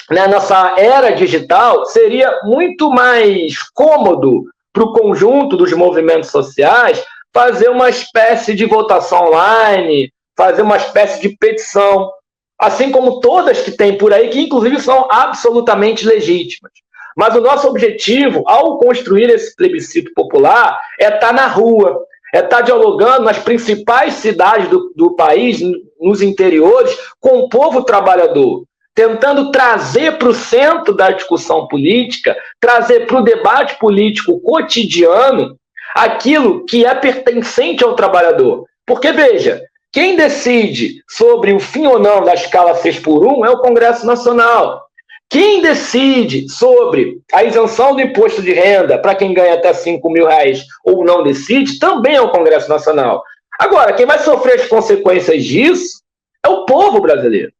nessa era digital, seria muito mais cômodo para o conjunto dos movimentos sociais fazer uma espécie de votação online, fazer uma espécie de petição, assim como todas que tem por aí, que inclusive são absolutamente legítimas. Mas o nosso objetivo, ao construir esse plebiscito popular, é estar na rua, é estar dialogando nas principais cidades do país, nos interiores, com o povo trabalhador, tentando trazer para o centro da discussão política, trazer para o debate político cotidiano aquilo que é pertencente ao trabalhador. Porque, veja, quem decide sobre o fim ou não da escala 6x1 é o Congresso Nacional. Quem decide sobre a isenção do imposto de renda para quem ganha até R$5.000 ou não decide, também é o Congresso Nacional. Agora, quem vai sofrer as consequências disso é o povo brasileiro.